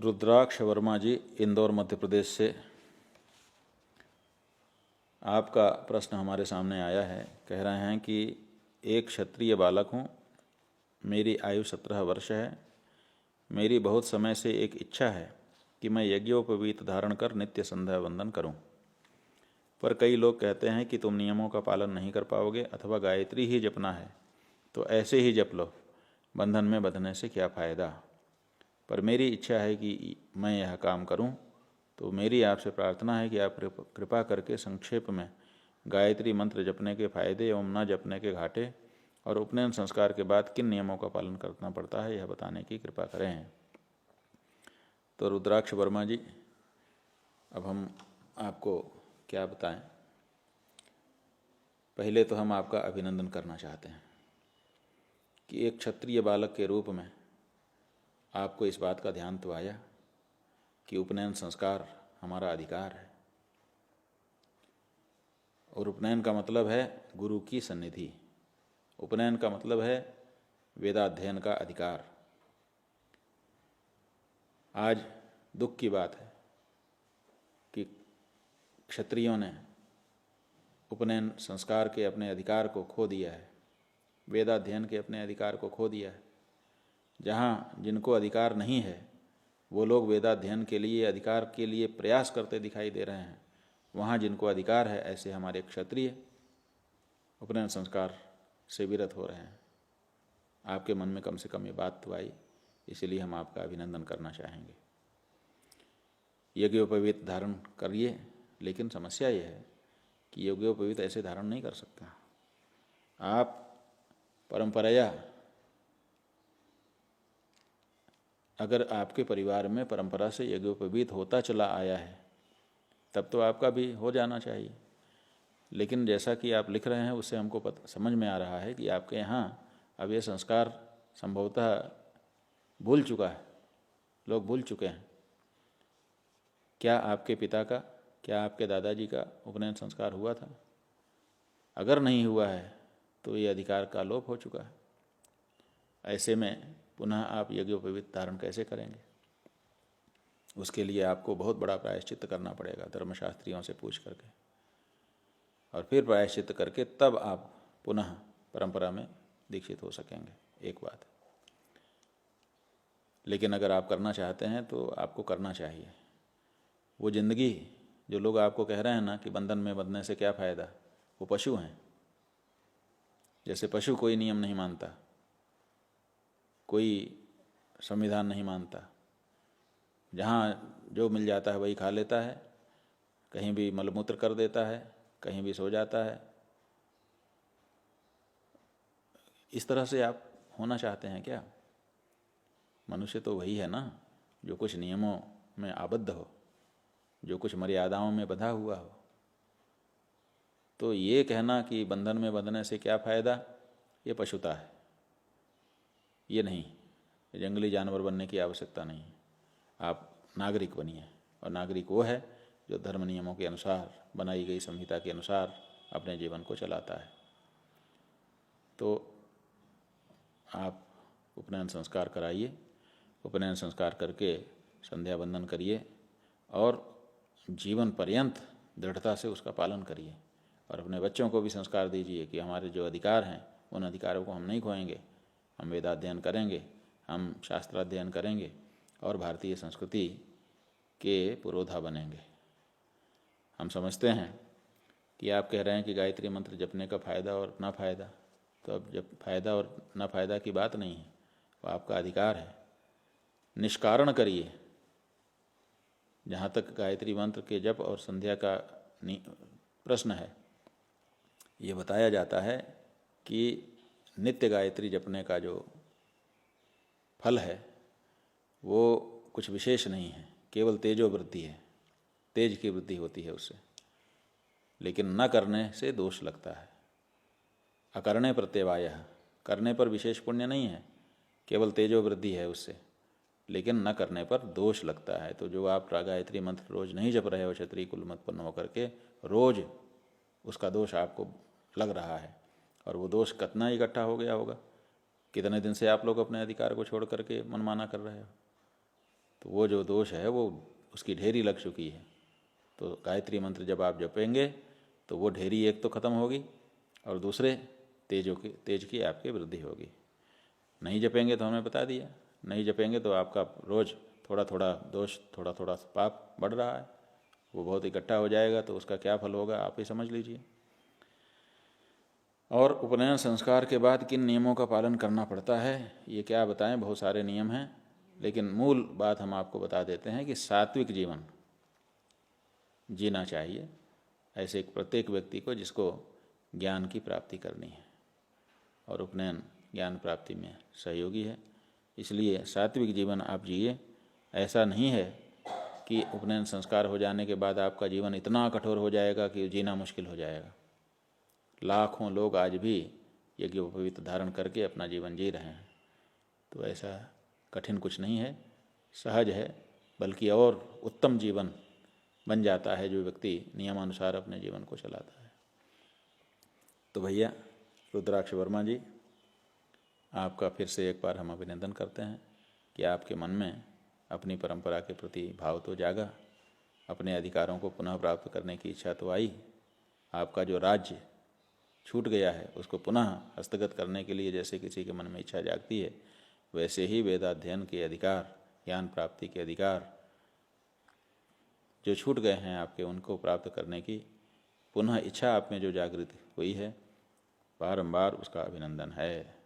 रुद्राक्ष वर्मा जी, इंदौर मध्य प्रदेश से। आपका प्रश्न हमारे सामने आया है। कह रहे हैं कि एक क्षत्रिय बालक हूँ, मेरी आयु 17 वर्ष है। मेरी बहुत समय से एक इच्छा है कि मैं यज्ञोपवीत धारण कर नित्य संध्या वंदन करूं, पर कई लोग कहते हैं कि तुम नियमों का पालन नहीं कर पाओगे अथवा गायत्री ही जपना है तो ऐसे ही जप लो, बंधन में बंधने से क्या फ़ायदा। पर मेरी इच्छा है कि मैं यह काम करूं, तो मेरी आपसे प्रार्थना है कि आप कृपा करके संक्षेप में गायत्री मंत्र जपने के फायदे एवं न जपने के घाटे और उपनयन संस्कार के बाद किन नियमों का पालन करना पड़ता है, यह बताने की कृपा करें। तो रुद्राक्ष वर्मा जी, अब हम आपको क्या बताएं। पहले तो हम आपका अभिनंदन करना चाहते हैं कि एक क्षत्रिय बालक के रूप में आपको इस बात का ध्यान तो आया कि उपनयन संस्कार हमारा अधिकार है, और उपनयन का मतलब है गुरु की सन्निधि। उपनयन का मतलब है वेदाध्ययन का अधिकार। आज दुख की बात है कि क्षत्रियों ने उपनयन संस्कार के अपने अधिकार को खो दिया है, वेदाध्ययन के अपने अधिकार को खो दिया है। जहाँ जिनको अधिकार नहीं है वो लोग वेदाध्ययन के लिए, अधिकार के लिए प्रयास करते दिखाई दे रहे हैं। वहाँ जिनको अधिकार है, ऐसे हमारे क्षत्रिय उपनयन संस्कार से विरत हो रहे हैं। आपके मन में कम से कम ये बात तो आई, इसलिए हम आपका अभिनंदन करना चाहेंगे। यज्ञोपवीत धारण करिए, लेकिन समस्या यह है कि यज्ञोपवीत ऐसे धारण नहीं कर सकता। आप परंपराया, अगर आपके परिवार में परंपरा से यज्ञोपवीत होता चला आया है तब तो आपका भी हो जाना चाहिए। लेकिन जैसा कि आप लिख रहे हैं उससे हमको समझ में आ रहा है कि आपके यहाँ अब ये संस्कार संभवतः भूल चुका है, लोग भूल चुके हैं। क्या आपके पिता का, क्या आपके दादाजी का उपनयन संस्कार हुआ था? अगर नहीं हुआ है तो ये अधिकार का लोप हो चुका है। ऐसे में पुनः आप यज्ञोपवीत धारण कैसे करेंगे? उसके लिए आपको बहुत बड़ा प्रायश्चित करना पड़ेगा, धर्मशास्त्रियों से पूछ करके, और फिर प्रायश्चित करके तब आप पुनः परंपरा में दीक्षित हो सकेंगे। एक बात। लेकिन अगर आप करना चाहते हैं तो आपको करना चाहिए। वो जिंदगी जो लोग आपको कह रहे हैं ना कि बंधन में बंधने से क्या फ़ायदा, वो पशु हैं। जैसे पशु कोई नियम नहीं मानता, कोई संविधान नहीं मानता, जहाँ जो मिल जाता है वही खा लेता है, कहीं भी मलमूत्र कर देता है, कहीं भी सो जाता है। इस तरह से आप होना चाहते हैं क्या? मनुष्य तो वही है ना जो कुछ नियमों में आबद्ध हो, जो कुछ मर्यादाओं में बंधा हुआ हो। तो ये कहना कि बंधन में बंधने से क्या फ़ायदा, ये पशुता है। ये नहीं, जंगली जानवर बनने की आवश्यकता नहीं है। आप नागरिक बनिए, और नागरिक वो है जो धर्म नियमों के अनुसार, बनाई गई संहिता के अनुसार अपने जीवन को चलाता है। तो आप उपनयन संस्कार कराइए, उपनयन संस्कार करके संध्या वंदन करिए और जीवन पर्यंत दृढ़ता से उसका पालन करिए। और अपने बच्चों को भी संस्कार दीजिए कि हमारे जो अधिकार हैं उन अधिकारों को हम नहीं खोएंगे, हम वेदाध्ययन करेंगे, हम शास्त्राध्ययन करेंगे और भारतीय संस्कृति के पुरोधा बनेंगे। हम समझते हैं कि आप कह रहे हैं कि गायत्री मंत्र जपने का फ़ायदा और ना फ़ायदा, तो अब जब फ़ायदा और ना फ़ायदा की बात नहीं है, वो आपका अधिकार है। निष्कारण करिए। जहाँ तक गायत्री मंत्र के जप और संध्या का प्रश्न है, ये बताया जाता है कि नित्य गायत्री जपने का जो फल है वो कुछ विशेष नहीं है, केवल तेजो वृद्धि है, तेज की वृद्धि होती है उससे। लेकिन न करने से दोष लगता है। अकरणे प्रत्यवायः, करने पर विशेष पुण्य नहीं है, केवल तेजो वृद्धि है उससे, लेकिन न करने पर दोष लगता है। तो जो आप गायत्री मंत्र रोज नहीं जप रहे हो क्षत्रिय कुल में उत्पन्न होकर के, रोज उसका दोष आपको लग रहा है। और वो दोष कितना इकट्ठा हो गया होगा, कितने दिन से आप लोग अपने अधिकार को छोड़ करके मनमाना कर रहे हो। तो वो जो दोष है वो उसकी ढेरी लग चुकी है। तो गायत्री मंत्र जब आप जपेंगे तो वो ढेरी एक तो खत्म होगी और दूसरे तेज की आपकी वृद्धि होगी। नहीं जपेंगे तो हमने बता दिया, नहीं जपेंगे तो आपका रोज़ थोड़ा थोड़ा दोष, थोड़ा थोड़ा पाप बढ़ रहा है, वो बहुत इकट्ठा हो जाएगा, तो उसका क्या फल होगा आप ही समझ लीजिए। और उपनयन संस्कार के बाद किन नियमों का पालन करना पड़ता है, ये क्या बताएं, बहुत सारे नियम हैं, लेकिन मूल बात हम आपको बता देते हैं कि सात्विक जीवन जीना चाहिए ऐसे एक प्रत्येक व्यक्ति को जिसको ज्ञान की प्राप्ति करनी है, और उपनयन ज्ञान प्राप्ति में सहयोगी है। इसलिए सात्विक जीवन आप जिए। ऐसा नहीं है कि उपनयन संस्कार हो जाने के बाद आपका जीवन इतना कठोर हो जाएगा कि जीना मुश्किल हो जाएगा। लाखों लोग आज भी यज्ञोपवीत धारण करके अपना जीवन जी रहे हैं, तो ऐसा कठिन कुछ नहीं है, सहज है, बल्कि और उत्तम जीवन बन जाता है जो व्यक्ति नियमानुसार अपने जीवन को चलाता है। तो भैया रुद्राक्ष वर्मा जी, आपका फिर से एक बार हम अभिनंदन करते हैं कि आपके मन में अपनी परंपरा के प्रति भाव तो जागा, अपने अधिकारों को पुनः प्राप्त करने की इच्छा तो आई, आपका जो राज्य छूट गया है उसको पुनः हस्तगत करने के लिए जैसे किसी के मन में इच्छा जागती है, वैसे ही वेदाध्ययन के अधिकार, ज्ञान प्राप्ति के अधिकार जो छूट गए हैं आपके, उनको प्राप्त करने की पुनः इच्छा आप में जो जागृत हुई है, बारंबार उसका अभिनंदन है।